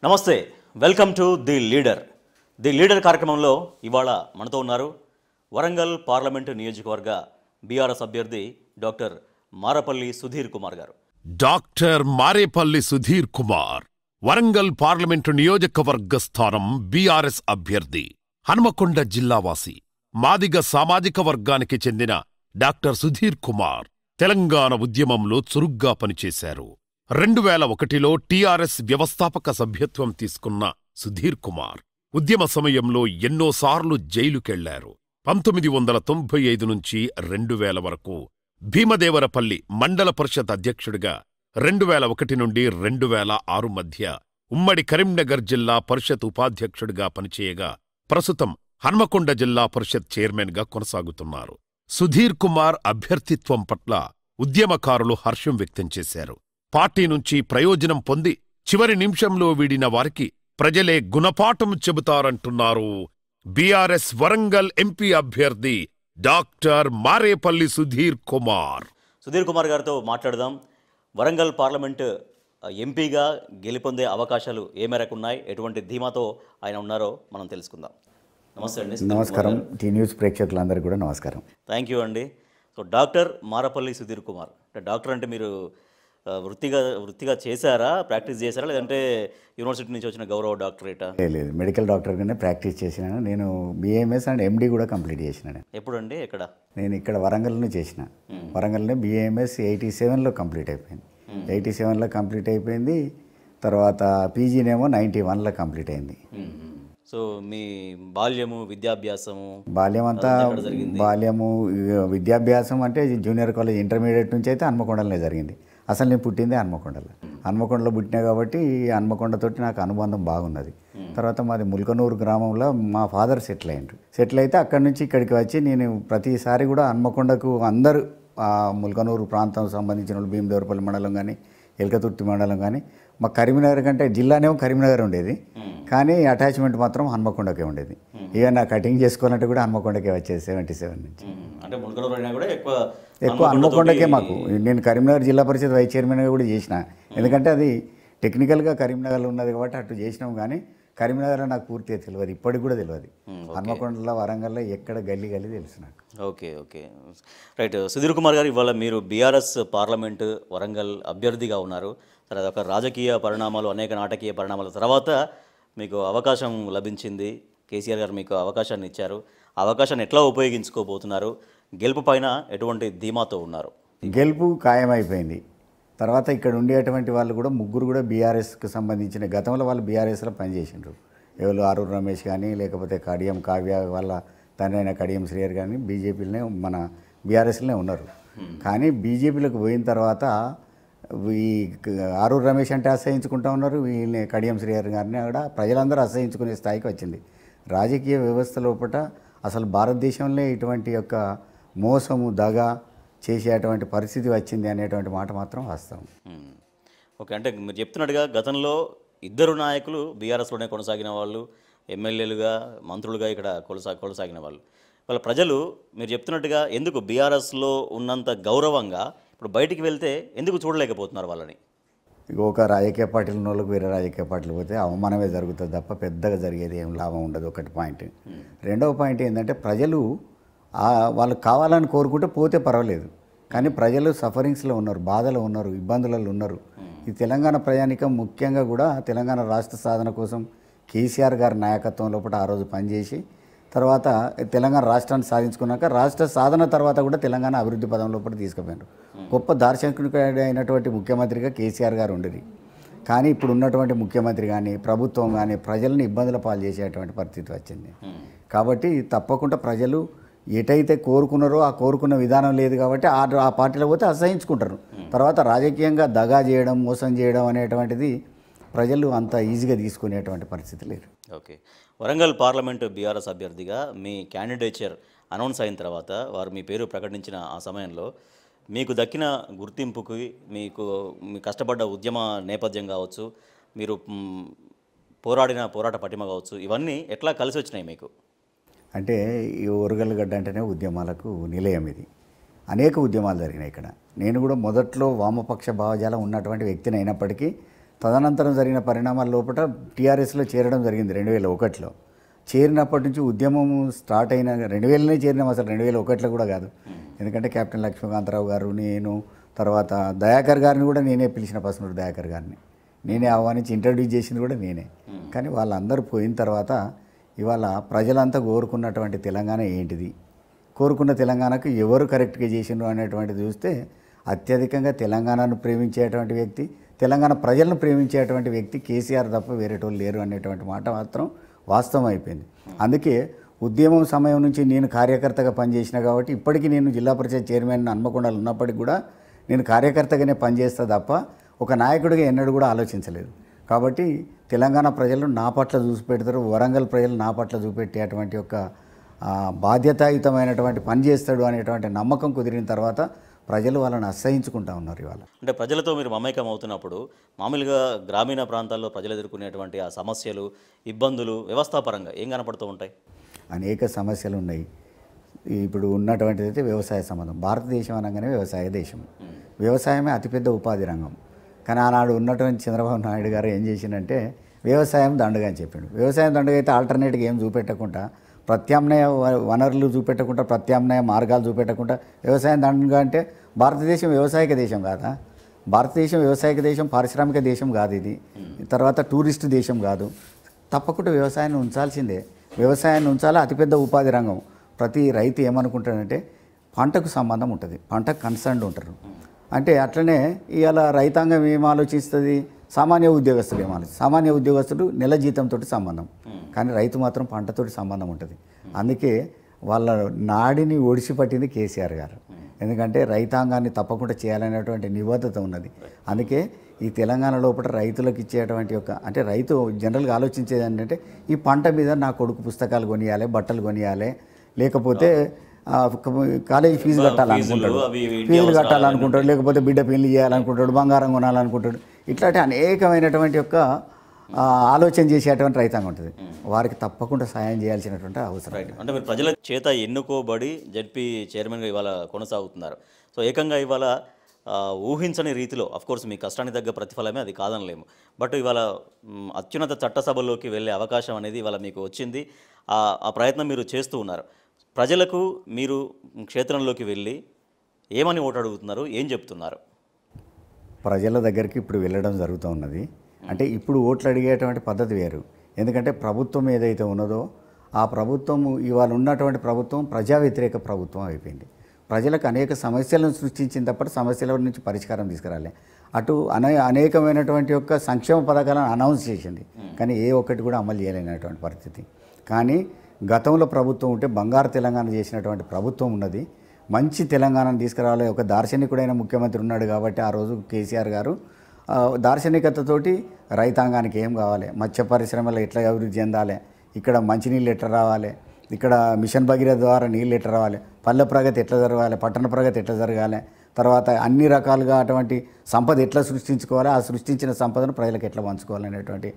నమస్తే, welcome to the leader. The leader కార్యక్రమంలో ఇవాళ మనతో ఉన్నారు వరంగల్ పార్లమెంటు నియోజకవర్గ బీఆర్ఎస్ అభ్యర్థి డాక్టర్ మారపల్లి సుధీర్ కుమార్ గారు. డాక్టర్ మారేపల్లి సుధీర్ కుమార్ వరంగల్ పార్లమెంటు నియోజకవర్గ స్థానం బీఆర్ఎస్ అభ్యర్థి, హన్మకొండ జిల్లావాసి, మాదిగ సామాజిక వర్గానికి చెందిన డాక్టర్ సుధీర్ కుమార్ తెలంగాణ ఉద్యమంలో చురుగ్గా పనిచేశారు. 2001లో టీఆర్ఎస్ వ్యవస్థాపక సభ్యత్వం తీసుకున్న సుధీర్ కుమార్ ఉద్యమ సమయంలో ఎన్నోసార్లు జైలుకెళ్లారు. 1995 నుంచి 2000 వరకు భీమదేవరపల్లి మండల పరిషత్ అధ్యక్షుడిగా, 2001 నుండి 2006 మధ్య ఉమ్మడి కరీంనగర్ జిల్లా పరిషత్ ఉపాధ్యక్షుడిగా పనిచేయగా ప్రస్తుతం హన్మకొండ జిల్లా పరిషత్ చైర్మన్గా కొనసాగుతున్నారు. సుధీర్ కుమార్ అభ్యర్థిత్వం పట్ల ఉద్యమకారులు హర్షం వ్యక్తం చేశారు. పార్టీ నుంచి ప్రయోజనం పొంది చివరి నిమిషంలో వీడిన వారికి ప్రజలే గుణపాఠం చెబుతారంటున్నారు బీఆర్ఎస్ వరంగల్ ఎంపీ అభ్యర్థి డాక్టర్ మారేపల్లి సుధీర్ కుమార్. సుధీర్ కుమార్ గారితో మాట్లాడదాం. వరంగల్ పార్లమెంటు ఎంపీగా గెలుపొందే అవకాశాలు ఏ మేరకు ఉన్నాయి, ఎటువంటి ధీమాతో ఆయన ఉన్నారో మనం తెలుసుకుందాం. నమస్తే అండి. నమస్కారం. టీ న్యూస్ ప్రేక్షకులందరికీ కూడా నమస్కారం. థ్యాంక్ యూ అండి. So doctor Marapalli Sudheer Kumar, doctor అంటే మీరు వృత్తిగా చేశారా, ప్రాక్టీస్ చేశారా, లేదంటే యూనివర్సిటీ నుంచి వచ్చిన గౌరవ డాక్టరేటా? లేదు, మెడికల్ డాక్టర్గానే ప్రాక్టీస్ చేసినాను. నేను BAMS అండ్ MD కూడా కంప్లీట్ చేసినాను. ఎప్పుడండి, ఎక్కడ? నేను ఇక్కడ వరంగల్లోనే చేసిన. వరంగల్లోనే BAMS 87లో కంప్లీట్ అయిపోయింది. 87లో కంప్లీట్ అయిపోయింది. తర్వాత PGనేమో 91లో కంప్లీట్ అయింది. సో మీ బాల్యము, విద్యాభ్యాసము? బాల్యము విద్యాభ్యాసం అంటే జూనియర్ కాలేజ్, ఇంటర్మీడియట్ నుంచి అయితే హన్మకొండలోనే జరిగింది. అసలు నేను పుట్టిందే హన్మకొండలో పుట్టినా కాబట్టి హన్మకొండతోటి నాకు అనుబంధం బాగున్నది. తర్వాత మాది ముల్కనూరు గ్రామంలో మా ఫాదర్ సెటిల్ అయితే అక్కడి నుంచి ఇక్కడికి వచ్చి నేను ప్రతిసారి కూడా హన్మకొండకు అందరూ ముల్కనూరు ప్రాంతం సంబంధించిన వాళ్ళు, భీమదేవరపల్లి మండలం కానీ, ఎల్కతుర్తి మండలం కానీ, మా కరీంనగర్ కంటే జిల్లానేమో కరీంనగర్ ఉండేది, కానీ అటాచ్మెంట్ మాత్రం హన్మకొండకే ఉండేది. ఇక నా కటింగ్ చేసుకోవాలంటే కూడా హన్మకొండకే వచ్చేది 77 నుంచి. ఎక్కువ హన్మకొండకే మాకు. నేను కరీంనగర్ జిల్లా పరిషత్ వైస్ చైర్మన్గా కూడా చేసిన, ఎందుకంటే అది టెక్నికల్గా కరీంనగర్లో ఉన్నది కాబట్టి అటు చేసినాం. కానీ కరీంనగర్లో నాకు పూర్తిగా తెలియదు, ఇప్పటికి కూడా తెలియదు. హన్మకొండలో, వరంగల్లో ఎక్కడ గల్లీ తెలుసు నాకు. Okay, right. సుధీర్ కుమార్ గారు, ఇవాళ మీరు బీఆర్ఎస్ పార్లమెంటు వరంగల్ అభ్యర్థిగా ఉన్నారు. తర్వాత ఒక రాజకీయ పరిణామాలు, అనేక నాటకీయ పరిణామాల తర్వాత మీకు అవకాశం లభించింది. కేసీఆర్ గారు మీకు అవకాశాన్ని ఇచ్చారు. అవకాశాన్ని ఎట్లా ఉపయోగించుకోబోతున్నారు? గెలుపు పైన ఎటువంటి ధీమాతో ఉన్నారు? గెలుపు ఖాయమైపోయింది. తర్వాత ఇక్కడ ఉండేటువంటి వాళ్ళు కూడా ముగ్గురు కూడా బీఆర్ఎస్కి సంబంధించిన, గతంలో వాళ్ళు బీఆర్ఎస్లో పనిచేసిండ్రు. ఎవరు ఆరూరు రమేష్ కానీ, లేకపోతే కడియం కావ్య వాళ్ళ తండ్రి అయిన కడియం శ్రీయర్ కానీ బీజేపీలోనే, మన బీఆర్ఎస్లోనే ఉన్నారు. కానీ బీజేపీలోకి పోయిన తర్వాత ఈ ఆరూరు రమేష్ అంటే అసహించుకుంటూ ఉన్నారు, వీళ్ళని కడియం శ్రీయర్ గారిని కూడా ప్రజలందరూ అసహించుకునే స్థాయికి వచ్చింది. రాజకీయ వ్యవస్థ లోపల అసలు భారతదేశంలో ఇటువంటి యొక్క మోసము, దగ చేసేటువంటి పరిస్థితి వచ్చింది అనేటువంటి మాట మాత్రం వాస్తవం. ఓకే, అంటే మీరు చెప్తున్నట్టుగా గతంలో ఇద్దరు నాయకులు బీఆర్ఎస్లోనే కొనసాగిన వాళ్ళు, ఎమ్మెల్యేలుగా, మంత్రులుగా ఇక్కడ కొనసాగిన వాళ్ళు. వాళ్ళ ప్రజలు మీరు చెప్తున్నట్టుగా ఎందుకు బీఆర్ఎస్లో ఉన్నంత గౌరవంగా ఇప్పుడు బయటికి వెళ్తే ఎందుకు చూడలేకపోతున్నారు వాళ్ళని? ఒక రాజకీయ పార్టీలు ఉన్న వాళ్ళకి వేరే రాజకీయ పార్టీలు పోతే అవమానమే జరుగుతుంది తప్ప పెద్దగా జరిగేది ఏం లాభం ఉండదు. ఒకటి పాయింట్. రెండవ పాయింట్ ఏంటంటే ప్రజలు వాళ్ళు కావాలని కోరుకుంటే పోతే పర్వాలేదు, కానీ ప్రజలు సఫరింగ్స్లో ఉన్నారు, బాధలో ఉన్నారు, ఇబ్బందులలో ఉన్నారు. ఈ తెలంగాణ ప్రయాణికం ముఖ్యంగా కూడా తెలంగాణ రాష్ట్ర సాధన కోసం కేసీఆర్ గారి నాయకత్వం లోపల ఆ రోజు పనిచేసి తర్వాత తెలంగాణ రాష్ట్రాన్ని సాధించుకున్నాక రాష్ట్ర సాధన తర్వాత కూడా తెలంగాణ అభివృద్ధి పదం లోపల తీసుకుపోయారు. గొప్ప దార్శనికుడు అయినటువంటి ముఖ్యమంత్రిగా కేసీఆర్ గారు ఉండేది. కానీ ఇప్పుడు ఉన్నటువంటి ముఖ్యమంత్రి కానీ, ప్రభుత్వం కానీ ప్రజలను ఇబ్బందుల పాలు చేసేటువంటి పరిస్థితి వచ్చింది. కాబట్టి తప్పకుండా ప్రజలు ఎటైతే కోరుకున్నారో ఆ కోరుకున్న విధానం లేదు కాబట్టి ఆ పార్టీలో పోతే అసహించుకుంటారు. తర్వాత రాజకీయంగా దగా చేయడం, మోసం చేయడం అనేటువంటిది ప్రజలు అంత ఈజీగా తీసుకునేటువంటి పరిస్థితి లేదు. ఓకే, వరంగల్ పార్లమెంటు బీఆర్ఎస్ అభ్యర్థిగా మీ క్యాండిడేచర్ అనౌన్స్ అయిన తర్వాత, వారు మీ పేరు ప్రకటించిన ఆ సమయంలో మీకు దక్కిన గుర్తింపుకి, మీ కష్టపడ్డ ఉద్యమ నేపథ్యం కావచ్చు, మీరు పోరాట పటిమ కావచ్చు, ఇవన్నీ ఎట్లా కలిసి వచ్చినాయి మీకు? అంటే ఈ ఓరుగల్లుగడ్డ అంటేనే ఉద్యమాలకు నిలయం. ఇది అనేక ఉద్యమాలు జరిగినాయి ఇక్కడ. నేను కూడా మొదట్లో వామపక్ష భావజాలం ఉన్నటువంటి వ్యక్తిని అయినప్పటికీ తదనంతరం జరిగిన పరిణామాల లోపల టీఆర్ఎస్లో చేరడం జరిగింది 2001లో. చేరినప్పటి నుంచి ఉద్యమం స్టార్ట్ అయిన 2000లోనే చేరినాం, అసలు 2001లో కూడా కాదు. ఎందుకంటే కెప్టెన్ లక్ష్మీకాంతరావు గారు, నేను, తర్వాత దయాకర్ గారిని కూడా నేనే పిలిచిన, పసునూరు దయాకర్ గారిని నేనే ఆహ్వానించి ఇంట్రడ్యూస్ చేసింది కూడా నేనే. కానీ వాళ్ళందరూ పోయిన తర్వాత ఇవాళ ప్రజలంతా కోరుకున్నటువంటి తెలంగాణ ఏంటిది, కోరుకున్న తెలంగాణకు ఎవరు కరెక్ట్గా చేసిండ్రు అనేటువంటిది చూస్తే అత్యధికంగా తెలంగాణను ప్రేమించేటువంటి వ్యక్తి, తెలంగాణ ప్రజలను ప్రేమించేటువంటి వ్యక్తి కేసీఆర్ తప్ప వేరేటోళ్ళు లేరు అనేటువంటి మాట మాత్రం వాస్తవం అయిపోయింది. అందుకే ఉద్యమం సమయం నుంచి నేను కార్యకర్తగా పనిచేసిన కాబట్టి ఇప్పటికీ నేను జిల్లా పరిషత్ చైర్మన్ హన్మకొండలో ఉన్నప్పటికీ కూడా నేను కార్యకర్తగానే పనిచేస్తా తప్ప ఒక నాయకుడిగా ఎన్నడూ కూడా ఆలోచించలేదు. కాబట్టి తెలంగాణ ప్రజలు నా పట్ల చూసిపెడతారు, వరంగల్ ప్రజలు నా పట్ల చూపెట్టేటువంటి ఒక బాధ్యతాయుతమైనటువంటి పని చేస్తాడు అనేటువంటి నమ్మకం కుదిరిన తర్వాత ప్రజలు వాళ్ళని అసహించుకుంటా ఉన్నారు ఇవాళ. అంటే ప్రజలతో మీరు మమేకం అవుతున్నప్పుడు మామూలుగా గ్రామీణ ప్రాంతాల్లో ప్రజలు ఎదుర్కొనేటువంటి ఆ సమస్యలు, ఇబ్బందులు వ్యవస్థాపరంగా ఏం కనపడుతూ ఉంటాయి? అనేక సమస్యలు ఉన్నాయి. ఇప్పుడు ఉన్నటువంటిది అయితే వ్యవసాయ సంబంధం. భారతదేశం అనగానే వ్యవసాయ దేశం, వ్యవసాయమే అతిపెద్ద ఉపాధి రంగం. కానీ ఆనాడు ఉన్నటువంటి చంద్రబాబు నాయుడు గారు ఏం చేసిందంటే వ్యవసాయం దండుగా అని చెప్పాడు. వ్యవసాయం దండుగా అయితే ఆల్టర్నేట్గా ఏం చూపెట్టకుండా, ప్రత్యామ్నాయ వనరులు చూపెట్టకుండా, ప్రత్యామ్నాయ మార్గాలు చూపెట్టకుండా వ్యవసాయం దండుగా అంటే భారతదేశం వ్యవసాయక దేశం కాదా? భారతదేశం వ్యవసాయక దేశం, పారిశ్రామిక దేశం కాదు ఇది. తర్వాత టూరిస్ట్ దేశం కాదు. తప్పకుండా వ్యవసాయాన్ని ఉంచాల్సిందే. వ్యవసాయాన్ని ఉంచాలా, అతిపెద్ద ఉపాధి రంగం. ప్రతి రైతు ఏమనుకుంటాడంటే పంటకు సంబంధం ఉంటుంది, పంటకు కన్సర్న్డ్ ఉంటారు. అంటే అట్లనే ఇవాళ రైతాంగం ఏం ఆలోచిస్తుంది, సామాన్య ఉద్యోగస్తులు ఏం ఆలోచిస్తారు. సామాన్య ఉద్యోగస్తులు నెల జీతంతో సంబంధం, కానీ రైతు మాత్రం పంటతోటి సంబంధం ఉంటుంది. అందుకే వాళ్ళ నాడిని ఒడిసిపట్టింది కేసీఆర్ గారు. ఎందుకంటే రైతాంగాన్ని తప్పకుండా చేయాలనేటువంటి నిబద్ధత ఉన్నది. అందుకే ఈ తెలంగాణ లోపల రైతులకు ఇచ్చేటువంటి అంటే రైతు జనరల్గా ఆలోచించేది ఏంటంటే ఈ పంట మీద నా కొడుకు పుస్తకాలు కొనియాలి, బట్టలు కొనియాలి, లేకపోతే కాలేజీ ఫీజు కట్టాలనుకుంటాడు, లేకపోతే బిడ్డ పెళ్లి చేయాలనుకుంటాడు, బంగారం కొనాలనుకుంటాడు. ఇట్లాంటి అనేకమైనటువంటి ఆలోచన చేసేటువంటి రైతాంగం ఉంటుంది. వారికి తప్పకుండా సాయం చేయాల్సినటువంటి అవసరం. అంటే మీరు ప్రజల చేత ఎన్నుకోబడి జడ్పీ చైర్మన్గా ఇవాళ కొనసాగుతున్నారు. సో ఏకంగా ఇవాళ ఊహించని రీతిలో, అఫ్కోర్స్ మీ కష్టానికి తగ్గ ప్రతిఫలమే, అది కాదనలేము. బట్ ఇవాళ అత్యున్నత చట్టసభల్లోకి వెళ్ళే అవకాశం అనేది ఇవాళ మీకు వచ్చింది. ఆ ప్రయత్నం మీరు చేస్తూ ఉన్నారు. ప్రజలకు మీరు క్షేత్రంలోకి వెళ్ళి ఏమని ఓటు అడుగుతున్నారు, ఏం చెప్తున్నారు? ప్రజల దగ్గరికి ఇప్పుడు వెళ్ళడం జరుగుతూ ఉన్నది. అంటే ఇప్పుడు ఓట్లు అడిగేటువంటి పద్ధతి వేరు. ఎందుకంటే ప్రభుత్వం ఏదైతే ఉన్నదో ఆ ప్రభుత్వం, ఇవాళ ఉన్నటువంటి ప్రభుత్వం ప్రజా వ్యతిరేక ప్రభుత్వం అయిపోయింది. ప్రజలకు అనేక సమస్యలను సృష్టించిన తప్పటి సమస్యల నుంచి పరిష్కారం తీసుకురాలి. అటు అనేకమైనటువంటి సంక్షేమ పథకాలను అనౌన్స్ చేసింది, కానీ ఏ ఒక్కటి కూడా అమలు చేయలేనటువంటి పరిస్థితి. కానీ గతంలో ప్రభుత్వం ఉంటే బంగారు తెలంగాణ చేసినటువంటి ప్రభుత్వం ఉన్నది. మంచి తెలంగాణను తీసుకురావాలి, ఒక దార్శనికుడైన ముఖ్యమంత్రి ఉన్నాడు కాబట్టి ఆ రోజు కేసీఆర్ గారు దార్శనికతతోటి రైతాంగానికి ఏం కావాలి, మత్స్య పరిశ్రమలో ఎట్లా అభివృద్ధి చెందాలి, ఇక్కడ మంచినీళ్ళు ఎట్లా రావాలి, ఇక్కడ మిషన్ భగీరథ ద్వారా నీళ్ళు ఎట్లా రావాలి, పల్లె ప్రగతి ఎట్లా జరగాలి, పట్టణ ప్రగతి ఎట్లా జరగాలి, తర్వాత అన్ని రకాలుగా అటువంటి సంపద ఎట్లా సృష్టించుకోవాలి, ఆ సృష్టించిన సంపదను ప్రజలకు ఎట్లా పంచుకోవాలనేటువంటి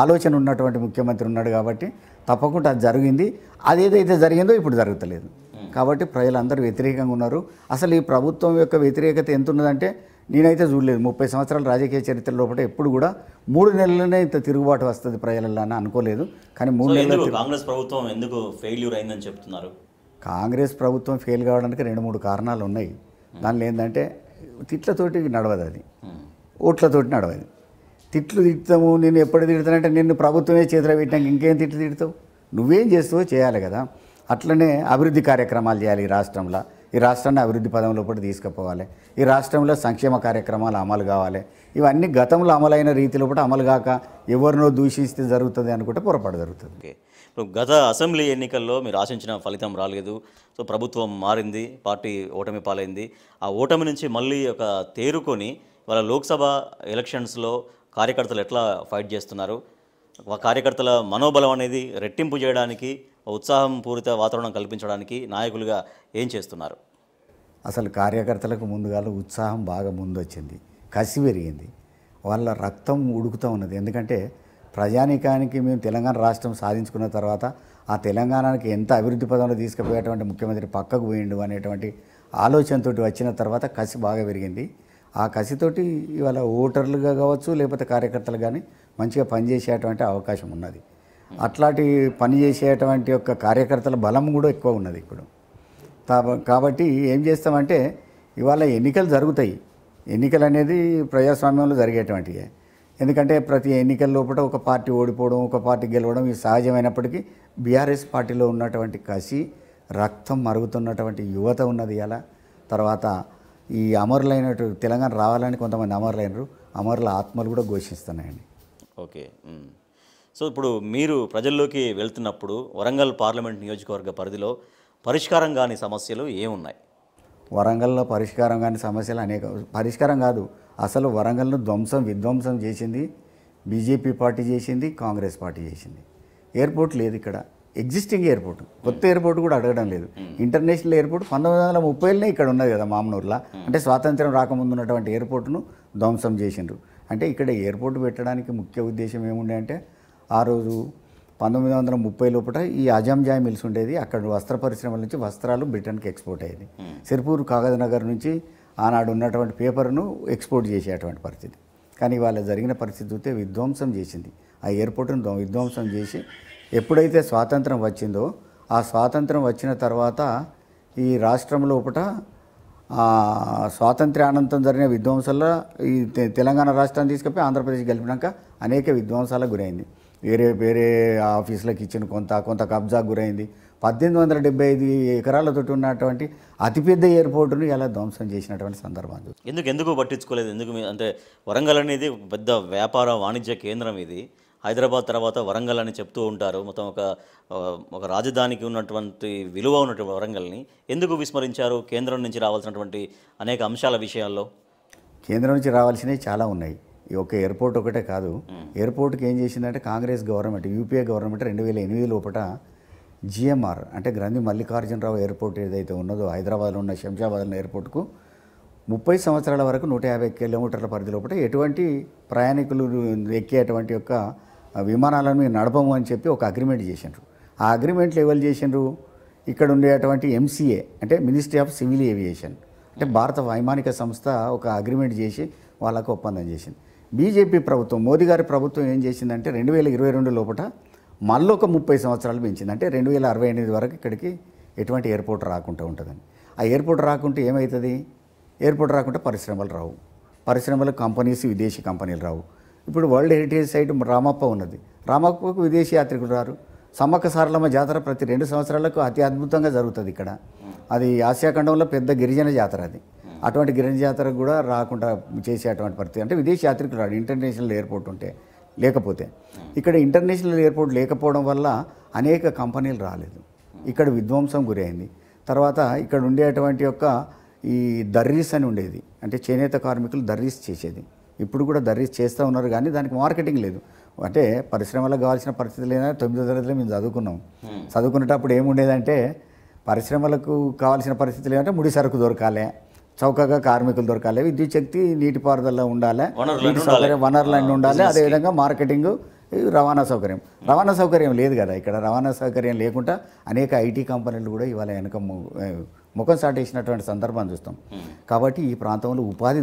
ఆలోచన ఉన్నటువంటి ముఖ్యమంత్రి ఉన్నాడు కాబట్టి తప్పకుండా అది జరిగింది. అదేదైతే జరిగిందో ఇప్పుడు జరుగుతలేదు. కాబట్టి ప్రజలందరూ వ్యతిరేకంగా ఉన్నారు. అసలు ఈ ప్రభుత్వం యొక్క వ్యతిరేకత ఎంత ఉన్నదంటే నేనైతే చూడలేదు. 30 సంవత్సరాల రాజకీయ చరిత్ర లోపల ఎప్పుడు కూడా 3 నెలలనే ఇంత తిరుగుబాటు వస్తుంది ప్రజలలో అని అనుకోలేదు. కానీ 3 నెలలు కాంగ్రెస్ ప్రభుత్వం ఎందుకు ఫెయిల్యూర్ అయిందని చెప్తున్నారు? కాంగ్రెస్ ప్రభుత్వం ఫెయిల్ కావడానికి 2-3 కారణాలు ఉన్నాయి. దానిలో ఏంటంటే తిట్లతోటి నడవదు, అది ఓట్లతోటి నడవదు. తిట్లు తిడతాము, నేను ఎప్పుడు తిడతానంటే నిన్ను ప్రభుత్వమే చేతిలో పెట్టాక ఇంకేం తిట్లు తిడతావు, నువ్వేం చేస్తావో చేయాలి కదా. అట్లనే అభివృద్ధి కార్యక్రమాలు చేయాలి. ఈ రాష్ట్రాన్ని అభివృద్ధి పదంలో కూడా తీసుకుపోవాలి. ఈ రాష్ట్రంలో సంక్షేమ కార్యక్రమాలు అమలు కావాలి. ఇవన్నీ గతంలో అమలైన రీతిలో కూడా అమలు కాక ఎవరినో దూషిస్తే జరుగుతుంది అనుకుంటే పొరపాటు జరుగుతుంది. ఓకే, ఇప్పుడు గత అసెంబ్లీ ఎన్నికల్లో మీరు ఆశించిన ఫలితం రాలేదు. సో ప్రభుత్వం మారింది, పార్టీ ఓటమి పాలైంది. ఆ ఓటమి నుంచి మళ్ళీ తేరుకొని వాళ్ళ లోక్సభ ఎలక్షన్స్లో కార్యకర్తలు ఎట్లా ఫైట్ చేస్తున్నారు, కార్యకర్తల మనోబలం అనేది రెట్టింపు చేయడానికి, ఉత్సాహం పూరిత వాతావరణం కల్పించడానికి నాయకులుగా ఏం చేస్తున్నారు? అసలు కార్యకర్తలకు ముందుగా ఉత్సాహం బాగా ముందు వచ్చింది, కసి పెరిగింది, వాళ్ళ రక్తం ఉడుకుతూ ఉన్నది. ఎందుకంటే ప్రజానీకానికి మేము తెలంగాణ రాష్ట్రం సాధించుకున్న తర్వాత ఆ తెలంగాణకి ఎంత అభివృద్ధి పదంలో తీసుకుపోయేటువంటి ముఖ్యమంత్రి పక్కకు పోయిండు అనేటువంటి ఆలోచనతో వచ్చిన తర్వాత కసి బాగా పెరిగింది. ఆ కసితోటి ఇవాళ ఓటర్లుగా కావచ్చు లేకపోతే కార్యకర్తలు కానీ మంచిగా పనిచేసేటువంటి అవకాశం ఉన్నది. అట్లాంటి పని చేసేటువంటి యొక్క కార్యకర్తల బలం కూడా ఎక్కువ ఉన్నది ఇప్పుడు. కాబట్టి ఏం చేస్తామంటే ఇవాళ ఎన్నికలు జరుగుతాయి. ఎన్నికలు అనేది ప్రజాస్వామ్యంలో జరిగేటువంటివి. ఎందుకంటే ప్రతి ఎన్నికల లోపల ఒక పార్టీ ఓడిపోవడం, ఒక పార్టీ గెలవడం ఇది సహజమైనప్పటికీ బీఆర్ఎస్ పార్టీలో ఉన్నటువంటి కసి, రక్తం మరుగుతున్నటువంటి యువత ఉన్నది. ఇలా తర్వాత ఈ అమరులైనటు తెలంగాణ రావాలని కొంతమంది అమరులైనరు, అమరుల ఆత్మలు కూడా ఘోషిస్తున్నాయండి. ఓకే. సో ఇప్పుడు మీరు ప్రజల్లోకి వెళ్తున్నప్పుడు వరంగల్ పార్లమెంట్ నియోజకవర్గ పరిధిలో పరిష్కారం కాని సమస్యలు ఏమున్నాయి? వరంగల్లో పరిష్కారం కాని సమస్యలు అనేక. పరిష్కారం కాదు, అసలు వరంగల్ను విధ్వంసం చేసింది బీజేపీ పార్టీ చేసింది, కాంగ్రెస్ పార్టీ చేసింది. ఎయిర్పోర్ట్ లేదు ఇక్కడ, ఎగ్జిస్టింగ్ ఎయిర్పోర్ట్, కొత్త ఎయిర్పోర్ట్ కూడా అడగడం లేదు. ఇంటర్నేషనల్ ఎయిర్పోర్ట్ 1930లోనే ఇక్కడ ఉన్నది కదా మామనూరులో. అంటే స్వాతంత్రం రాకముందు ఉన్నటువంటి ఎయిర్పోర్ట్ను ధ్వంసం చేసిండ్రు. అంటే ఇక్కడ ఎయిర్పోర్ట్ పెట్టడానికి ముఖ్య ఉద్దేశం ఏముండే అంటే ఆ రోజు 1930 లోపల ఈ అజాంజాయ్ మిల్స్ ఉండేది. అక్కడ వస్త్ర పరిశ్రమల నుంచి వస్త్రాలు బ్రిటన్కి ఎక్స్పోర్ట్ అయ్యేది. సిర్పూర్ కాగజ్ నగర్ నుంచి ఆనాడు ఉన్నటువంటి పేపర్ను ఎక్స్పోర్ట్ చేసేటువంటి పరిస్థితి. కానీ ఇవాళ జరిగిన పరిస్థితి చూస్తే విధ్వంసం చేసింది. ఆ ఎయిర్పోర్ట్ను విధ్వంసం చేసి ఎప్పుడైతే స్వాతంత్రం వచ్చిందో ఆ స్వాతంత్రం వచ్చిన తర్వాత ఈ రాష్ట్రం లోపల స్వాతంత్ర్యానంతరం జరిగిన విధ్వంసాల్లో ఈ తెలంగాణ రాష్ట్రాన్ని తీసుకుపోయి ఆంధ్రప్రదేశ్ గెలిపినాక అనేక విధ్వంసాలకు గురైంది. వేరే ఆఫీసులకు ఇచ్చిన కొంత కబ్జాకు గురైంది. 1875 ఎకరాలతో ఉన్నటువంటి అతిపెద్ద ఎయిర్పోర్టును ఇలా ధ్వంసం చేసినటువంటి సందర్భం. ఎందుకు పట్టించుకోలేదు? అంటే వరంగల్ అనేది పెద్ద వ్యాపార వాణిజ్య కేంద్రం. ఇది హైదరాబాద్ తర్వాత వరంగల్ అని చెప్తూ ఉంటారు. మొత్తం ఒక రాజధానికి ఉన్నటువంటి విలువ ఉన్నటువంటి వరంగల్ని ఎందుకు విస్మరించారు? కేంద్రం నుంచి రావాల్సినటువంటి అనేక అంశాల విషయాల్లో కేంద్రం నుంచి రావాల్సినవి చాలా ఉన్నాయి. ఈ ఒక ఎయిర్పోర్ట్ ఒకటే కాదు. ఎయిర్పోర్ట్కి ఏం చేసిందంటే కాంగ్రెస్ గవర్నమెంట్, యూపీఏ గవర్నమెంట్ 2008 లోపల జిఎంఆర్ అంటే గ్రంథి మల్లికార్జునరావు ఎయిర్పోర్ట్ ఏదైతే ఉన్నదో హైదరాబాద్లో ఉన్న శంషాబాద్లో ఎయిర్పోర్ట్కు 30 సంవత్సరాల వరకు 150 కిలోమీటర్ల పరిధి లోపల ఎటువంటి ప్రయాణికులు ఎక్కేటువంటి యొక్క విమానాలను మేము నడపము అని చెప్పి ఒక అగ్రిమెంట్ చేసిండ్రు. ఆ అగ్రిమెంట్లు ఎవరు చేసిండ్రు? ఇక్కడ ఉండేటువంటి ఎంసీఏ అంటే మినిస్ట్రీ ఆఫ్ సివిల్ ఏవియేషన్ అంటే భారత వైమానిక సంస్థ ఒక అగ్రిమెంట్ చేసి వాళ్ళకు ఒప్పందం చేసింది. బీజేపీ ప్రభుత్వం, మోదీ గారి ప్రభుత్వం ఏం చేసిందంటే 2022 లోపల మళ్ళీ ఒక 30 సంవత్సరాలు పెంచింది. అంటే 2068 వరకు ఇక్కడికి ఎటువంటి ఎయిర్పోర్ట్ రాకుండా ఉంటుందని. ఆ ఎయిర్పోర్ట్ రాకుంటే ఏమవుతుంది? ఎయిర్పోర్ట్ రాకుంటే పరిశ్రమలు రావు, పరిశ్రమలు కంపెనీస్ విదేశీ కంపెనీలు రావు. ఇప్పుడు వరల్డ్ హెరిటేజ్ సైట్ రామప్ప ఉన్నది, రామప్పకు విదేశీ యాత్రికులు రారు. సమ్మక్క సారలమ్మ జాతర ప్రతి 2 సంవత్సరాలకు అతి అద్భుతంగా జరుగుతుంది ఇక్కడ. అది ఆసియా ఖండంలో పెద్ద గిరిజన జాతర. అది అటువంటి గిరిజన జాతర కూడా రాకుండా చేసేటువంటి పరిస్థితి. అంటే విదేశీ యాత్రికులు రాడు ఇంటర్నేషనల్ ఎయిర్పోర్ట్ ఉంటే. లేకపోతే ఇక్కడ ఇంటర్నేషనల్ ఎయిర్పోర్ట్ లేకపోవడం వల్ల అనేక కంపెనీలు రాలేదు, ఇక్కడ విధ్వంసం గురైంది. తర్వాత ఇక్కడ ఉండేటువంటి యొక్క ఈ దర్రీస్ అని ఉండేది, అంటే చేనేత కార్మికులు దర్రీస్ చేసేది. ఇప్పుడు కూడా దర్రీస్ చేస్తూ ఉన్నారు కానీ దానికి మార్కెటింగ్ లేదు. అంటే పరిశ్రమలకు కావాల్సిన పరిస్థితి లేదా 9వ తరగతిలో మేము చదువుకున్నాం. చదువుకునేటప్పుడు ఏముండేదంటే పరిశ్రమలకు కావాల్సిన పరిస్థితులు ఏమంటే ముడి సరుకు దొరకాలి, చౌకగా కార్మికులు దొరకాలి, విద్యుత్ శక్తి నీటిపారుదల ఉండాలి, వనరులన్నీ ఉండాలి, అదేవిధంగా మార్కెటింగ్, రవాణా సౌకర్యం లేదు కదా ఇక్కడ. రవాణా సౌకర్యం లేకుండా అనేక ఐటీ కంపెనీలు కూడా ఇవాళ వెనక ముఖం సాటేసినటువంటి సందర్భం చూస్తాం. కాబట్టి ఈ ప్రాంతంలో ఉపాధి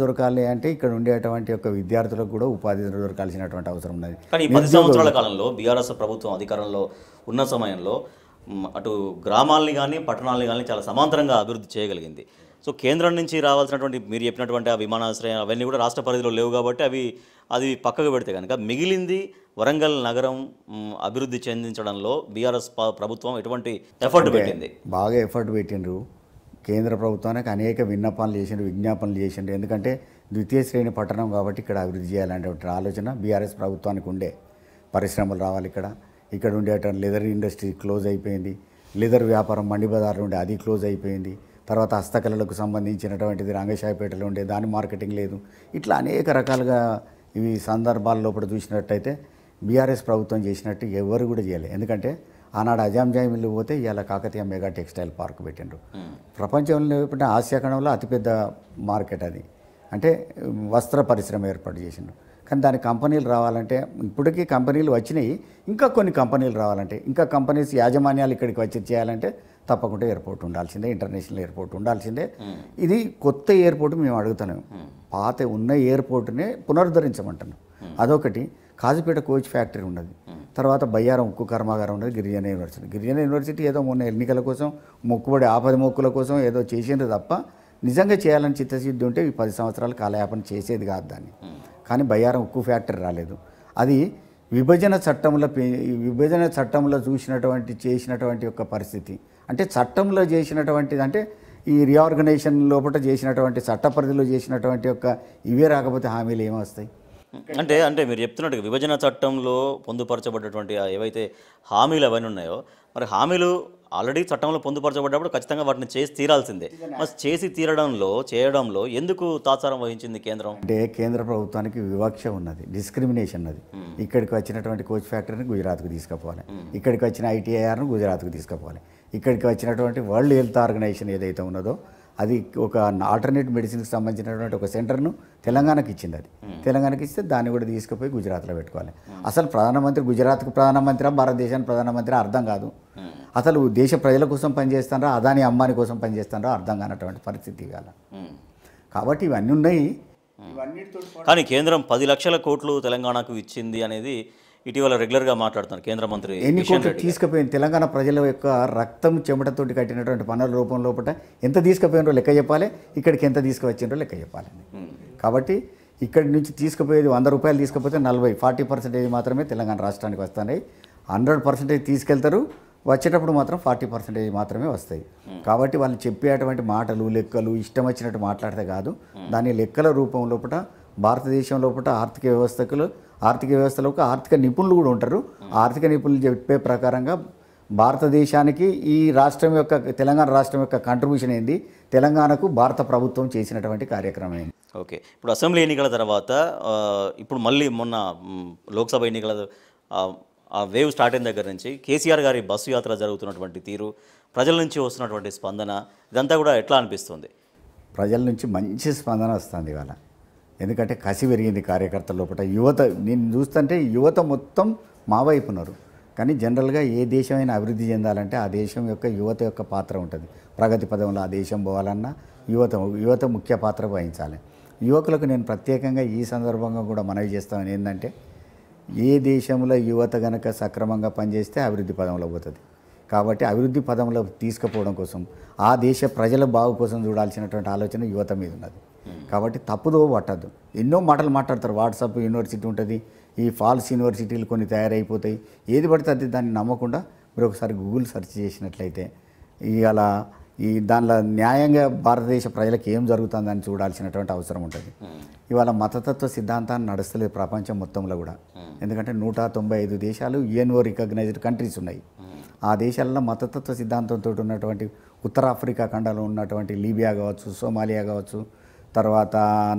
దొరకాలి అంటే ఇక్కడ ఉండేటువంటి యొక్క విద్యార్థులకు కూడా ఉపాధి దొరకాల్సినటువంటి అవసరం ఉన్నది. కానీ 10 సంవత్సరాల కాలంలో బీఆర్ఎస్ ప్రభుత్వం అధికారంలో ఉన్న సమయంలో అటు గ్రామాలని కానీ పట్టణాలని కానీ చాలా సమాంతరంగా అభివృద్ధి చేయగలిగింది. సో కేంద్రం నుంచి రావాల్సినటువంటి మీరు చెప్పినటువంటి ఆ విమానాశ్రయం అవన్నీ కూడా రాష్ట్ర పరిధిలో లేవు కాబట్టి అది పక్కకు పెడితే కనుక మిగిలింది వరంగల్ నగరం అభివృద్ధి చెందించడంలో బీఆర్ఎస్ ప్రభుత్వం ఎటువంటి ఎఫర్ట్ పెట్టింది? బాగా ఎఫర్ట్ పెట్టిండ్రు. కేంద్ర ప్రభుత్వానికి అనేక విజ్ఞాపనలు చేసిండ్రు. ఎందుకంటే ద్వితీయ శ్రేణి పట్టణం కాబట్టి ఇక్కడ అభివృద్ధి చేయాలనేటువంటి ఆలోచన బీఆర్ఎస్ ప్రభుత్వానికి ఉండే. పరిశ్రమలు రావాలి ఇక్కడ ఉండేటువంటి లెదర్ ఇండస్ట్రీ క్లోజ్ అయిపోయింది, లెదర్ వ్యాపారం మండి బజార్లో ఉండే అది క్లోజ్ అయిపోయింది. తర్వాత హస్తకళలకు సంబంధించినటువంటిది రంగశాయపేటలో ఉండే దాని మార్కెటింగ్ లేదు. ఇట్లా అనేక రకాలుగా ఇవి సందర్భాల లోపల చూసినట్టయితే బీఆర్ఎస్ ప్రభుత్వం చేసినట్టు ఎవరు కూడా చేయలేదు. ఎందుకంటే ఆనాడు అజాంజాయి మిల్లు పోతే ఇలా కాకతీయ మెగా టెక్స్టైల్ పార్క్ పెట్టిండ్రు. ప్రపంచంలో ఆసియా ఖండంలో అతిపెద్ద మార్కెట్ అది. అంటే వస్త్ర పరిశ్రమ ఏర్పాటు చేసిండ్రు. కానీ దాని కంపెనీలు రావాలంటే ఇప్పటికీ కంపెనీలు వచ్చినాయి, ఇంకా కొన్ని కంపెనీలు రావాలంటే, ఇంకా కంపెనీస్ యాజమాన్యాలు ఇక్కడికి వచ్చి చేయాలంటే తప్పకుండా ఎయిర్పోర్ట్ ఉండాల్సిందే, ఇంటర్నేషనల్ ఎయిర్పోర్ట్ ఉండాల్సిందే. ఇది కొత్త ఎయిర్పోర్ట్ మేము అడుగుతున్నాం. పాత ఉన్న ఎయిర్పోర్ట్నే పునరుద్ధరించమంటున్నాం. అదొకటి. కాజీపేట కోచ్ ఫ్యాక్టరీ ఉన్నది, తర్వాత బయ్యారం ఉక్కు కర్మాగారం ఉన్నది, గిరిజన యూనివర్సిటీ. గిరిజన యూనివర్సిటీ ఏదో మొన్న ఎన్నికల కోసం మొక్కుబడి ఆపద మొక్కుల కోసం ఏదో చేసిండ్రు తప్ప నిజంగా చేయాలని చిత్తశుద్ధి ఉంటే ఈ 10 సంవత్సరాలు కాలయాపన చేసేది కాదు దాన్ని. కానీ బయ్యారం ఉక్కు ఫ్యాక్టరీ రాలేదు. అది విభజన చట్టంలో చేసినటువంటి యొక్క పరిస్థితి. అంటే చట్టంలో చేసినటువంటిది, అంటే ఈ రీఆర్గనైజేషన్ లోపల చేసినటువంటి చట్ట పరిధిలో చేసినటువంటి యొక్క ఇవే రాకపోతే హామీలు ఏమొస్తాయి? అంటే మీరు చెప్తున్నట్టుగా విభజన చట్టంలో పొందుపరచబడ్డటువంటి ఏవైతే హామీలు అవన్నీ ఉన్నాయో, మరి హామీలు ఆల్రెడీ చట్టంలో పొందుపరచబడ్డప్పుడు ఖచ్చితంగా వాటిని చేసి తీరాల్సిందే. మరి చేసి చేయడంలో ఎందుకు తాత్సారం వహించింది కేంద్రం? అంటే కేంద్ర ప్రభుత్వానికి వివక్ష ఉన్నది, డిస్క్రిమినేషన్ ఉన్నది. ఇక్కడికి వచ్చినటువంటి కోచ్ ఫ్యాక్టరీని గుజరాత్కు తీసుకుపోవాలి, ఇక్కడికి వచ్చిన ఐటీఐఆర్ను గుజరాత్కు తీసుకుపోవాలి, ఇక్కడికి వచ్చినటువంటి వరల్డ్ హెల్త్ ఆర్గనైజేషన్ ఏదైతే ఉన్నదో అది ఒక ఆల్టర్నేట్ మెడిసిన్కి సంబంధించినటువంటి ఒక సెంటర్ను తెలంగాణకి ఇచ్చింది. అది తెలంగాణకి ఇస్తే దాన్ని కూడా తీసుకుపోయి గుజరాత్లో పెట్టుకోవాలి. అసలు ప్రధానమంత్రి గుజరాత్కు ప్రధానమంత్రి, భారతదేశానికి ప్రధానమంత్రి అర్థం కాదు. అసలు దేశ ప్రజల కోసం పనిచేస్తారా, అదాని అంబానీ కోసం పనిచేస్తారా అర్థం కానటువంటి పరిస్థితి ఇవాళ. కాబట్టి ఇవన్నీ ఉన్నాయి. కానీ కేంద్రం 10 లక్షల కోట్లు తెలంగాణకు ఇచ్చింది అనేది ఇటీవల రెగ్యులర్గా మాట్లాడుతున్నారు కేంద్ర మంత్రి. ఎన్ని కోట్లు తీసుకుపోయింది? తెలంగాణ ప్రజల యొక్క రక్తం చెమటతోటి కట్టినటువంటి పనుల రూపం లోపల ఎంత తీసుకుపోయినో లెక్క చెప్పాలి, ఇక్కడికి ఎంత తీసుకువచ్చిండ్రో లెక్క చెప్పాలి. కాబట్టి ఇక్కడి నుంచి తీసుకుపోయేది 100 రూపాయలు తీసుకపోతే 40% మాత్రమే తెలంగాణ రాష్ట్రానికి వస్తున్నాయి. 100% తీసుకెళ్తారు, వచ్చేటప్పుడు మాత్రం 40% మాత్రమే వస్తాయి. కాబట్టి వాళ్ళు చెప్పేటువంటి మాటలు లెక్కలు ఇష్టం వచ్చినట్టు మాట్లాడితే కాదు, దాని లెక్కల రూపం లోపల భారతదేశం లోపల ఆర్థిక వ్యవస్థలోకి ఆర్థిక నిపుణులు కూడా ఉంటారు. ఆర్థిక నిపుణులు చెప్పే ప్రకారంగా భారతదేశానికి ఈ రాష్ట్రం యొక్క తెలంగాణ రాష్ట్రం యొక్క కాంట్రిబ్యూషన్ ఏంది, తెలంగాణకు భారత ప్రభుత్వం చేసినటువంటి కార్యక్రమం ఏంది. ఓకే, ఇప్పుడు అసెంబ్లీ ఎన్నికల తర్వాత ఇప్పుడు మళ్ళీ మొన్న లోక్సభ ఎన్నికల ఆ వేవ్ స్టార్ట్ అయిన దగ్గర నుంచి కేసీఆర్ గారి బస్సు యాత్ర జరుగుతున్నటువంటి తీరు, ప్రజల నుంచి వస్తున్నటువంటి స్పందన, ఇదంతా కూడా ఎట్లా అనిపిస్తుంది? ప్రజల నుంచి మంచి స్పందన వస్తుంది ఇవాళ. ఎందుకంటే కసి పెరిగింది కార్యకర్తల లోపల. యువత నేను చూస్తుంటే యువత మొత్తం మా వైపు ఉన్నారు. కానీ జనరల్గా ఏ దేశమైనా అభివృద్ధి చెందాలంటే ఆ దేశం యొక్క యువత యొక్క పాత్ర ఉంటుంది. ప్రగతి పదంలో ఆ దేశం పోవాలన్నా యువత ముఖ్య పాత్ర వహించాలి. యువకులకు నేను ప్రత్యేకంగా ఈ సందర్భంగా కూడా మనవి చేస్తామని ఏంటంటే, ఏ దేశంలో యువత గనక సక్రమంగా పనిచేస్తే అభివృద్ధి పదంలో పోతుంది. కాబట్టి అభివృద్ధి పదంలో తీసుకుపోవడం కోసం ఆ దేశ ప్రజల బాగు కోసం చూడాల్సినటువంటి ఆలోచన యువత మీద ఉన్నది. కాబట్టి తప్పుదో పట్టద్దు. ఎన్నో మాటలు మాట్లాడతారు. వాట్సాప్ యూనివర్సిటీ ఉంటుంది, ఈ ఫాల్స్ యూనివర్సిటీలు కొన్ని తయారైపోతాయి, ఏది పడితే అది దాన్ని నమ్మకుండా మీరు ఒకసారి గూగుల్ సెర్చ్ చేసినట్లయితే ఇవాళ దానిలో న్యాయంగా భారతదేశ ప్రజలకు ఏం జరుగుతుందని చూడాల్సినటువంటి అవసరం ఉంటుంది. ఇవాళ మతతత్వ సిద్ధాంతాన్ని నడుస్తలేదు ప్రపంచం మొత్తంలో కూడా. ఎందుకంటే 195 దేశాలు యుఎన్ఓ రికగ్నైజ్డ్ కంట్రీస్ ఉన్నాయి. ఆ దేశాలలో మతతత్వ సిద్ధాంతంతో ఉన్నటువంటి ఉత్తరాఫ్రికా ఖండంలో ఉన్నటువంటి లీబియా కావచ్చు, సోమాలియా కావచ్చు, తర్వాత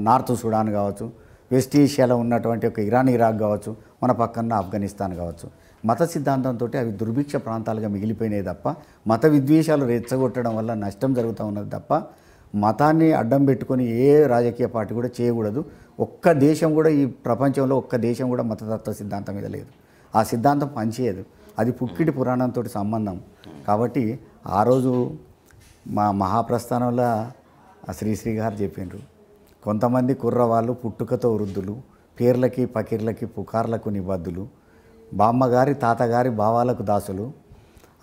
నార్త్ సుడాన్ కావచ్చు, వెస్ట్ ఏషియాలో ఉన్నటువంటి ఒక ఇరాన్ ఇరాక్ కావచ్చు, మన పక్కన ఆఫ్ఘనిస్తాన్ కావచ్చు, మత సిద్ధాంతంతో అవి దుర్భిక్ష ప్రాంతాలుగా మిగిలిపోయినాయి తప్ప మత విద్వేషాలు రెచ్చగొట్టడం వల్ల నష్టం జరుగుతూ ఉన్నది తప్ప మతాన్ని అడ్డం పెట్టుకొని ఏ రాజకీయ పార్టీ కూడా చేయకూడదు. ఒక్క దేశం కూడా ఈ ప్రపంచంలో ఒక్క దేశం కూడా మతతత్వ సిద్ధాంతం మీద లేదు. ఆ సిద్ధాంతం పనిచేయదు. అది పుక్కిటి పురాణంతో సంబంధం. కాబట్టి ఆ రోజు మా మహాప్రస్థానంలో శ్రీశ్రీ గారు చెప్పిండ్రు, కొంతమంది కుర్రవాళ్ళు పుట్టుకతో వృద్ధులు, పేర్లకి పకీర్లకి పుకార్లకు నిబద్ధులు, బామ్మగారి తాతగారి భావాలకు దాసులు.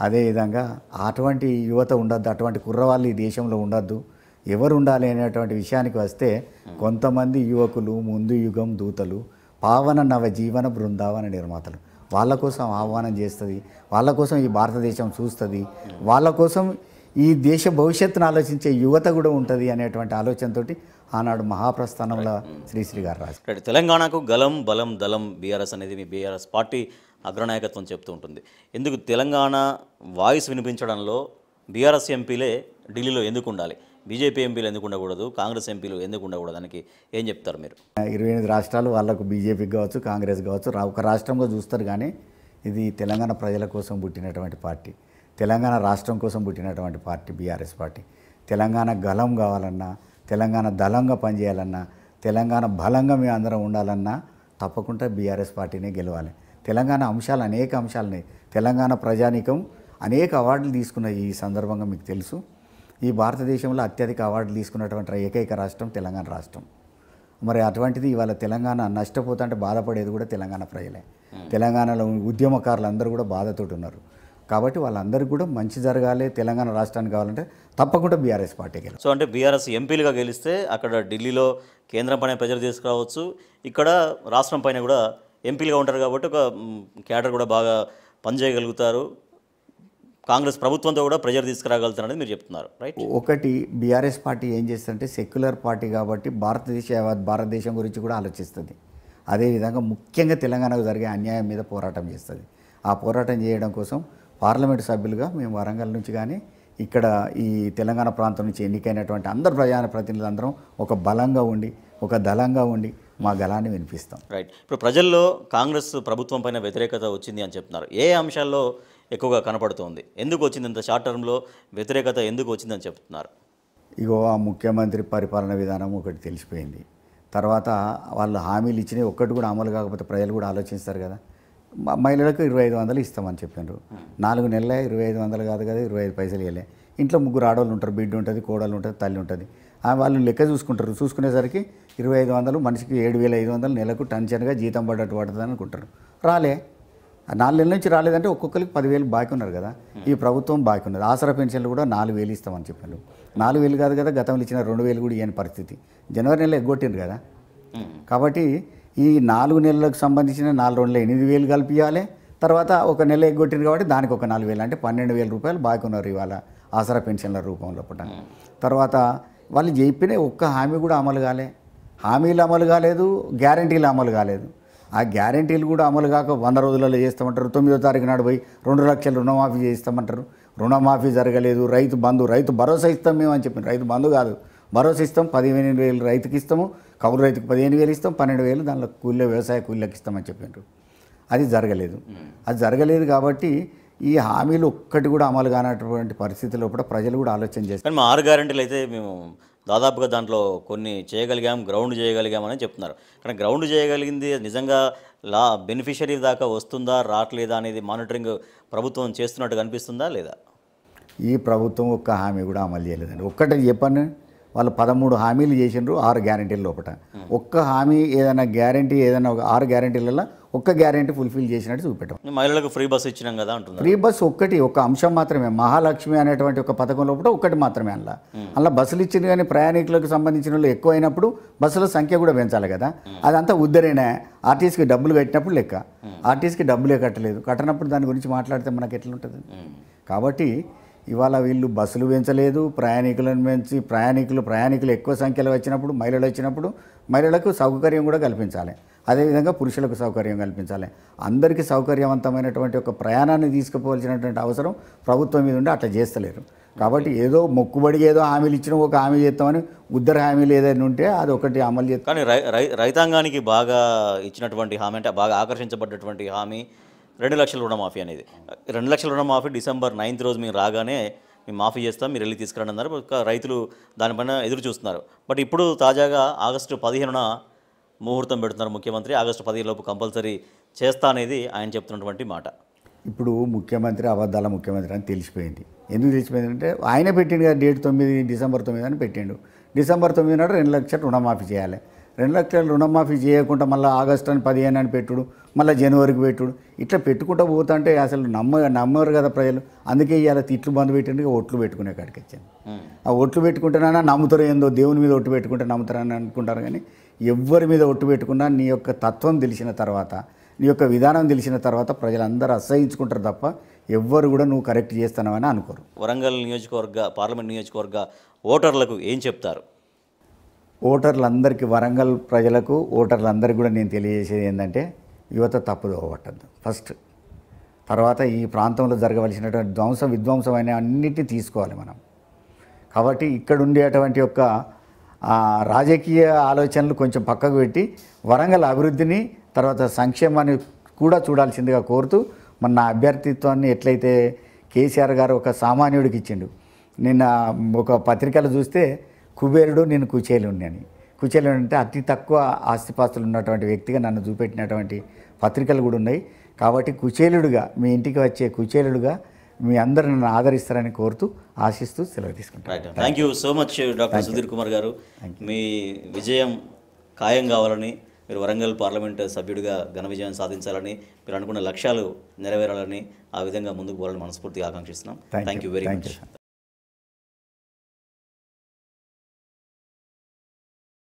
అదేవిధంగా అటువంటి యువత ఉండద్దు, అటువంటి కుర్రవాళ్ళు ఈ దేశంలో ఉండద్దు. ఎవరు ఉండాలి అనేటువంటి విషయానికి వస్తే కొంతమంది యువకులు ముందు యుగం దూతలు, పావన నవ జీవన బృందావన నిర్మాతలు. వాళ్ళ కోసం ఆహ్వానం చేస్తుంది, వాళ్ళ కోసం ఈ భారతదేశం చూస్తుంది, వాళ్ళ కోసం ఈ దేశ భవిష్యత్తును ఆలోచించే యువత కూడా ఉంటుంది అనేటువంటి ఆలోచనతో ఆనాడు మహాప్రస్థానంలో శ్రీశ్రీ గారు రాశారు. తెలంగాణకు గలం బలం దళం బీఆర్ఎస్ అనేది మీ బీఆర్ఎస్ పార్టీ అగ్రనాయకత్వం చెప్తూ ఉంటుంది. ఎందుకు తెలంగాణ వాయిస్ వినిపించడంలో బీఆర్ఎస్ ఎంపీలే ఢిల్లీలో ఎందుకు ఉండాలి, బీజేపీ ఎంపీలు ఎందుకు ఉండకూడదు, కాంగ్రెస్ ఎంపీలు ఎందుకు ఉండకూడదు, దానికి ఏం చెప్తారు మీరు? 28 రాష్ట్రాలు వాళ్ళకు బీజేపీకి కావచ్చు, కాంగ్రెస్ కావచ్చు, ఒక రాష్ట్రంగా చూస్తారు. కానీ ఇది తెలంగాణ ప్రజల కోసం పుట్టినటువంటి పార్టీ, తెలంగాణ రాష్ట్రం కోసం పుట్టినటువంటి పార్టీ బీఆర్ఎస్ పార్టీ. తెలంగాణ గలం కావాలన్నా, తెలంగాణ దళంగా పనిచేయాలన్నా, తెలంగాణ బలంగా మేము అందరం ఉండాలన్నా తప్పకుండా బీఆర్ఎస్ పార్టీనే గెలవాలి. తెలంగాణ అంశాలు అనేక అంశాలున్నాయి. తెలంగాణ ప్రజానీకం అనేక అవార్డులు తీసుకున్న ఈ సందర్భంగా మీకు తెలుసు, ఈ భారతదేశంలో అత్యధిక అవార్డులు తీసుకున్నటువంటి ఏకైక రాష్ట్రం తెలంగాణ రాష్ట్రం. మరి అటువంటిది ఇవాళ తెలంగాణ నష్టపోతుంటే బాధపడేది కూడా తెలంగాణ ప్రజలే. తెలంగాణలో ఉద్యమకారులు అందరూ కూడా బాధతోటి ఉన్నారు. కాబట్టి వాళ్ళందరికీ కూడా మంచి జరగాలి, తెలంగాణ రాష్ట్రానికి కావాలంటే తప్పకుండా బీఆర్ఎస్ పార్టీకి వెళ్ళాలి. సో అంటే బీఆర్ఎస్ ఎంపీలుగా గెలిస్తే అక్కడ ఢిల్లీలో కేంద్రం పైన ప్రెజర్ తీసుకురావచ్చు, ఇక్కడ రాష్ట్రం పైన కూడా ఎంపీలుగా ఉంటారు కాబట్టి ఒక క్యాడర్ కూడా బాగా పనిచేయగలుగుతారు, కాంగ్రెస్ ప్రభుత్వంతో కూడా ప్రెజర్ తీసుకురాగలుగుతారని మీరు చెప్తున్నారు, రైట్? ఒకటి బీఆర్ఎస్ పార్టీ ఏం చేస్తుందంటే సెక్యులర్ పార్టీ కాబట్టి భారతదేశం గురించి కూడా ఆలోచిస్తుంది. అదేవిధంగా ముఖ్యంగా తెలంగాణకు జరిగే అన్యాయం మీద పోరాటం చేస్తుంది. ఆ పోరాటం చేయడం కోసం పార్లమెంటు సభ్యులుగా మేము వరంగల్ నుంచి కానీ ఇక్కడ ఈ తెలంగాణ ప్రాంతం నుంచి ఎన్నికైనటువంటి అందరు ప్రజాప్రతినిధులందరం ఒక బలంగా ఉండి ఒక దళంగా ఉండి మా గళాన్ని వినిపిస్తాం. రైట్. ఇప్పుడు ప్రజల్లో కాంగ్రెస్ ప్రభుత్వం పైన వ్యతిరేకత వచ్చింది అని చెప్తున్నారు. ఏ అంశాల్లో ఎక్కువగా కనపడుతోంది? ఎందుకు వచ్చింది ఇంత షార్ట్ టర్మ్లో వ్యతిరేకత ఎందుకు వచ్చిందని చెప్తున్నారు? ఇగో ఆ ముఖ్యమంత్రి పరిపాలన విధానం ఒకటి తెలిసిపోయింది. తర్వాత వాళ్ళు హామీలు ఇచ్చినవి ఒక్కటి కూడా అమలు కాకపోతే ప్రజలు కూడా ఆలోచిస్తారు కదా. మహిళలకు 2500 ఇస్తామని చెప్పారు. 4 నెలలే 2500 కాదు కదా, 25 పైసలు ఇవ్వలే. ఇంట్లో 3 ఆడవాళ్ళు ఉంటారు, బిడ్డ ఉంటుంది, కోడలు ఉంటుంది, తల్లి ఉంటుంది. వాళ్ళు లెక్క చూసుకుంటారు. చూసుకునేసరికి 2500 మనిషికి 7500 నెలకు టెన్షన్గా జీతం పడ్డట్టు పడుతుంది అనుకుంటారు. రాలే. 4 నెలల నుంచి రాలేదంటే ఒక్కొక్కరికి 10,000 బాకీ ఉన్నారు కదా. ఈ ప్రభుత్వం బాకీ ఉన్నది. ఆసరా పెన్షన్లు కూడా 4,000 ఇస్తామని చెప్పారు. 4,000 కాదు కదా, గతంలో ఇచ్చిన 2,000 కూడా ఇవ్వని పరిస్థితి. జనవరి నెలలో ఎగ్గొట్టిండ్రు కదా. కాబట్టి ఈ 4 నెలలకు సంబంధించిన 4 రోజుల్లో 8,000 కలిపియాలి. తర్వాత ఒక నెల ఎగ్గొట్టింది కాబట్టి దానికి ఒక 4,000 అంటే 12,000 రూపాయలు బాకీ ఉన్నారు ఇవాళ ఆసరా పెన్షన్ల రూపంలో పుట్ట. తర్వాత వాళ్ళు చెప్పిన ఒక్క హామీ కూడా అమలు కాలే. హామీలు అమలు కాలేదు, గ్యారంటీలు అమలు కాలేదు. ఆ గ్యారంటీలు కూడా అమలు కాక 100 రోజులలో చేస్తామంటారు. 9వ తారీఖు నాడు పోయి 2 లక్షలు రుణమాఫీ చేస్తామంటారు. రుణమాఫీ జరగలేదు. రైతు భరోసా ఇస్తాం మేము అని చెప్పిన. రైతు బంధు కాదు, భరోసా ఇస్తాం. 15,000 రైతుకి ఇస్తాము, కౌలు రైతుకు 15,000 ఇస్తాం, 12,000 దానిలో వ్యవసాయ కూలీలకు ఇస్తామని చెప్పినారు. అది జరగలేదు కాబట్టి ఈ హామీలు ఒక్కటి కూడా అమలు కానటువంటి పరిస్థితుల్లో కూడా ప్రజలు కూడా ఆలోచన చేస్తారు. కానీ మా 6 గ్యారెంటీలు అయితే మేము దాదాపుగా దాంట్లో కొన్ని చేయగలిగాం, గ్రౌండ్ చేయగలిగామని చెప్తున్నారు. కానీ గ్రౌండ్ చేయగలిగింది నిజంగా బెనిఫిషరీ దాకా వస్తుందా రావట్లేదా అనేది మానిటరింగ్ ప్రభుత్వం చేస్తున్నట్టు కనిపిస్తుందా లేదా? ఈ ప్రభుత్వం ఒక్క హామీ కూడా అమలు చేయలేదండి. ఒక్కటే చెప్పాను, వాళ్ళు 13 హామీలు చేసిండ్రు 6 గ్యారెంటీల లోపల. ఒక్క హామీ ఏదైనా గ్యారెంటీ ఏదైనా 6 గ్యారెంటీలలో ఒక్క గ్యారెంటీ ఫుల్ఫిల్ చేసినట్టు చూపెట్టాం. మహిళలకు ఫ్రీ బస్ ఇచ్చినాం కదా అంటున్నారు. ఫ్రీ బస్ ఒక్క అంశం మాత్రమే. మహాలక్ష్మి అనేటువంటి ఒక పథకం లోపల ఒక్కటి మాత్రమే. అందులో బస్సులు ఇచ్చింది కానీ ప్రయాణికులకు సంబంధించిన వాళ్ళు ఎక్కువ అయినప్పుడు బస్సుల సంఖ్య కూడా పెంచాలి కదా. అదంతా ఉద్దరేనా. ఆర్టీసీకి డబ్బులు కట్టినప్పుడు లెక్క. ఆర్టీసీకి డబ్బులే కట్టనప్పుడు దాని గురించి మాట్లాడితే మనకి ఎట్లుంటుంది? కాబట్టి ఇవాళ వీళ్ళు బస్సులు పెంచలేదు, ప్రయాణికులను పెంచి ప్రయాణికులు ఎక్కువ సంఖ్యలో వచ్చినప్పుడు మహిళలు వచ్చినప్పుడు మహిళలకు సౌకర్యం కూడా కల్పించాలి. అదేవిధంగా పురుషులకు సౌకర్యం కల్పించాలి. అందరికీ సౌకర్యవంతమైనటువంటి ఒక ప్రయాణాన్ని తీసుకుపోవాల్సినటువంటి అవసరం ప్రభుత్వం మీద ఉండి అట్లా చేస్తలేరు. కాబట్టి ఏదో మొక్కుబడికి ఏదో హామీలు ఇచ్చిన ఒక హామీ చేస్తామని ఉద్దర హామీలు ఏదైనా ఉంటే అది ఒకటి అమలు చేస్తాం. కానీ రైతాంగానికి బాగా ఇచ్చినటువంటి హామీ అంటే బాగా ఆకర్షించబడ్డటువంటి హామీ 2 లక్షల రుణమాఫీ అనేది. 2 లక్షల రుణమాఫీ డిసెంబర్ 9th రోజు మీరు రాగానే మేము మాఫీ చేస్తాం, మీరు వెళ్ళి తీసుకురండి అన్నారు. రైతులు దానిపైన ఎదురు చూస్తున్నారు. బట్ ఇప్పుడు తాజాగా ఆగస్టు 15న ముహూర్తం పెడుతున్నారు ముఖ్యమంత్రి. ఆగస్టు 15 లోపు కంపల్సరీ చేస్తా అనేది ఆయన చెప్తున్నటువంటి మాట. ఇప్పుడు ముఖ్యమంత్రి అబద్ధాల ముఖ్యమంత్రి అని తెలిసిపోయింది. ఎందుకు తెలిసిపోయిందంటే ఆయన పెట్టిండు కదా డేట్ 9 డిసెంబర్ 9 అని పెట్టిండు. డిసెంబర్ 9 నాడు 2 లక్షలు రుణమాఫీ చేయాలి. 2 లక్షలు రుణమాఫీ చేయకుండా మళ్ళీ ఆగస్టు అని 15 అని పెట్టుడు, మళ్ళీ జనవరికి పెట్టుడు, ఇట్లా పెట్టుకుంటూ పోతుంటే అసలు నమ్మరు కదా ప్రజలు. అందుకే ఇవాళ తిట్లు బంద్ పెట్టండి, ఒట్లు పెట్టుకునే కాడికి వచ్చాను. ఆ ఒట్లు పెట్టుకుంటేనైనా నమ్ముతారు. ఏందో దేవుని మీద ఒట్టు పెట్టుకుంటే నమ్ముతారని అనుకుంటారు. కానీ ఎవరి మీద ఒట్టు పెట్టుకున్నా నీ యొక్క తత్వం తెలిసిన తర్వాత, నీ యొక్క విధానం తెలిసిన తర్వాత ప్రజలందరూ అసహించుకుంటారు తప్ప ఎవ్వరు కూడా నువ్వు కరెక్ట్ చేస్తున్నావని అనుకోరు. వరంగల్ పార్లమెంట్ నియోజకవర్గ ఓటర్లకు ఏం చెప్తారు? ఓటర్లందరికీ, వరంగల్ ప్రజలకు, ఓటర్లందరికీ కూడా నేను తెలియజేసేది ఏంటంటే యువత తప్పుదో పట్టద్దు ఫస్ట్. తర్వాత ఈ ప్రాంతంలో జరగవలసినటువంటి విధ్వంసమైన అన్నిటినీ తీసుకోవాలి మనం. కాబట్టి ఇక్కడ ఉండేటువంటి యొక్క రాజకీయ ఆలోచనలు కొంచెం పక్కకు పెట్టి వరంగల్ అభివృద్ధిని తర్వాత సంక్షేమాన్ని కూడా చూడాల్సిందిగా కోరుతూ, మన నా అభ్యర్థిత్వాన్ని ఎట్లయితే కేసీఆర్ గారు ఒక సామాన్యుడికి ఇచ్చిండు. నిన్న ఒక పత్రికలు చూస్తే కుబేరుడు నేను కుచేలుని అని. కుచేలుని అంటే అతి తక్కువ ఆస్తిపాస్తులు ఉన్నటువంటి వ్యక్తిగా నన్ను చూపెట్టినటువంటి పత్రికలు కూడా ఉన్నాయి. కాబట్టి కుచేలుడుగా, మీ ఇంటికి వచ్చే కుచేలుడుగా మీ అందరూ నన్ను ఆదరిస్తారని కోరుతూ ఆశిస్తూ సెలవు తీసుకుంటాను. Right, thank you so much doctor Sudheer Kumar గారు. మీ విజయం ఖాయం కావాలని, మీరు వరంగల్ పార్లమెంట్ సభ్యుడిగా ఘన విజయం సాధించాలని, మీరు అనుకున్న లక్ష్యాలు నెరవేరాలని, ఆ విధంగా ముందుకు పోవాలని మనస్ఫూర్తిగా ఆకాంక్షిస్తున్నాం. Thank you very much.